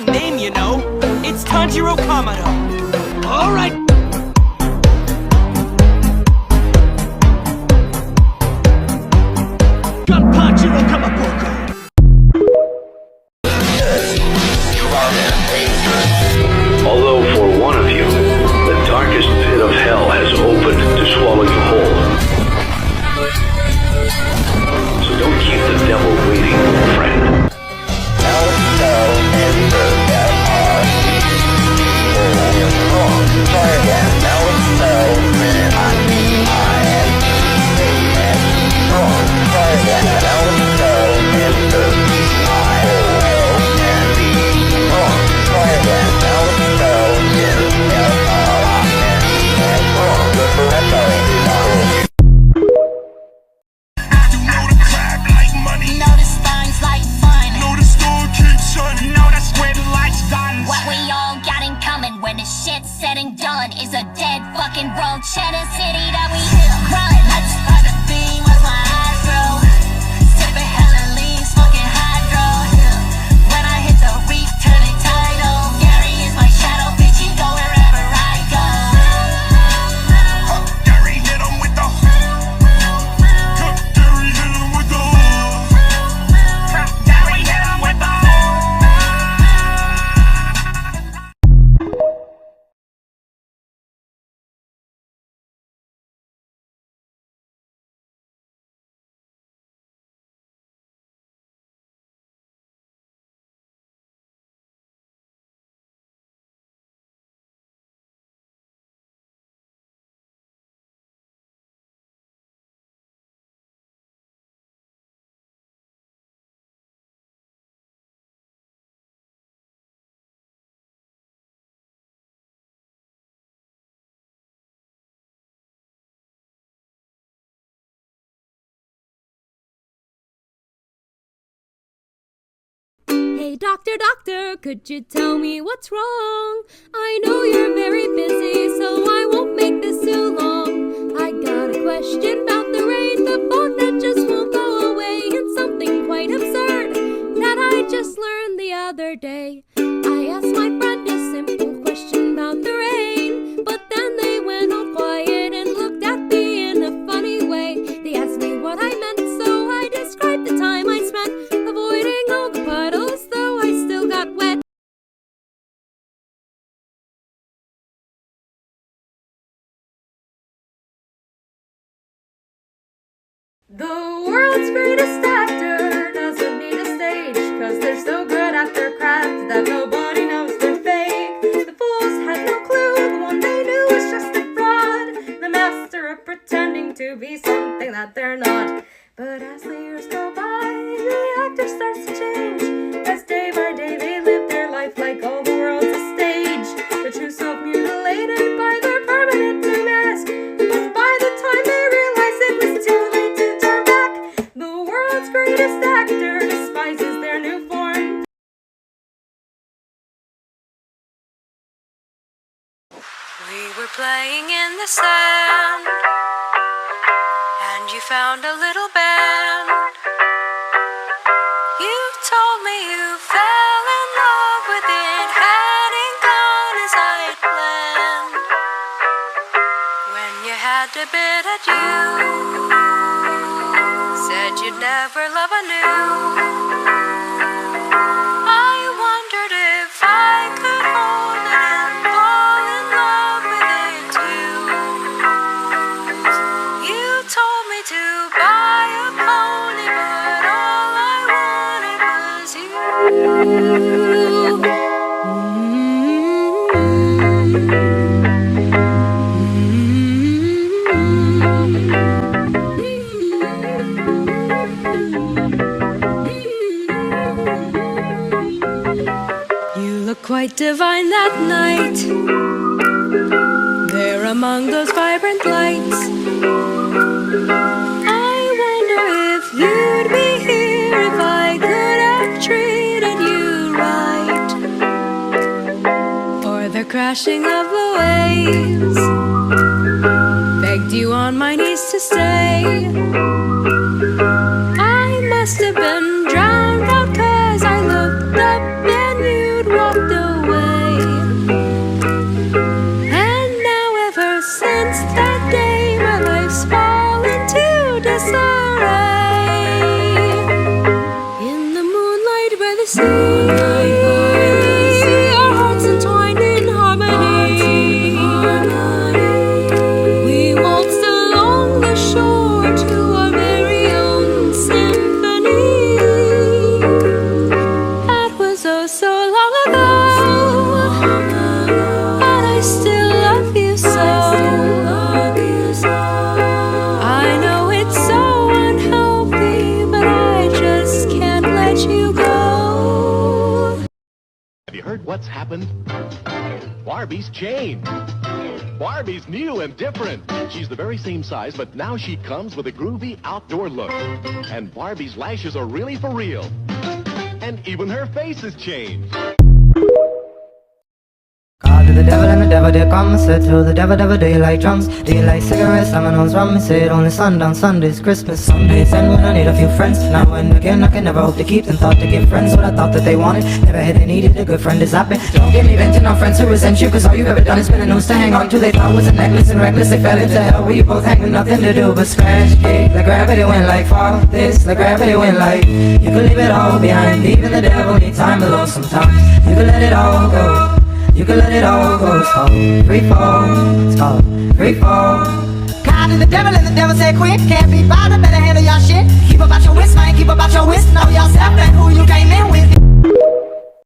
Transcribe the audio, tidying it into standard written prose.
a name, you know. It's Tanjiro Kamado. All right. Gunpachiro Kamapoko. Although for one of you, the darkest pit of hell has opened to swallow you whole. So don't keep the devil waiting, friend. Hey, doctor, doctor, could you tell me what's wrong? I know you're very busy, so I won't make this too long. I got a question about the rain, the fog that just won't go away, and something quite absurd that I just learned the other day. I asked my friend a simple question about the rain, but then they went all quiet and looked at me in a funny way. They asked me what I meant, so I described the time I spent avoiding all the puddles, though I still got wet. The world's greatest actor doesn't need a stage, 'cause they're so good at their craft that nobody knows they're fake. The fools had no clue, the one they knew was just a fraud, the master of pretending to be something that they're not. But as the years go by, the actor starts to change, as day by day they live their life like all the world's a stage. The true self mutilated by their permanent new mask, but by the time they realize it was too late to turn back, the world's greatest actor despises their new form. We were playing in the sand, and you found a little band. You told me you fell in love with it, hadn't gone as I had planned. When you had to bid adieu, said you'd never love anew. I wondered if I could hold it and fall in love with it too. You told me to buy a pony, but all I wanted was you. You look quite divine that night, there among those vibrant lights. I wonder if you'd be here if I could have treated you right, or the crashing of the waves begged you on my knees to stay. I must have been drowned out 'cause I looked up and you'd walk long ago, and I still love you so. I know it's so unhealthy, but I just can't let you go. Have you heard what's happened? Barbie's changed. Barbie's new and different. She's the very same size, but now she comes with a groovy outdoor look. And Barbie's lashes are really for real. And even her face has changed. God to the devil and the devil did come. I said to the devil, devil, do you like drums? Do you like cigarettes? Dominoes, rum? He said only sundown Sundays, Christmas, Sundays, and when I need a few friends. Now and again I can never hope to keep them. Thought to give friends what I thought that they wanted. Never had they needed a good friend as I've been. Don't give me venting on friends who resent you, cause all you've ever done is been a noose to hang on to. They thought was a necklace and reckless. They fell into hell where you both hang with nothing to do but scratch, kick. Like gravity went like fall, this, like gravity went like. You could leave it all behind. Even the devil need time alone sometimes. You could let it all go. You can let it all go. It's called free fall. It's called free fall. God to the devil and the devil said quit. Can't be bothered, better handle y'all shit. Keep about your wrist, man, keep about your wrist. Know yourself and who you came in with.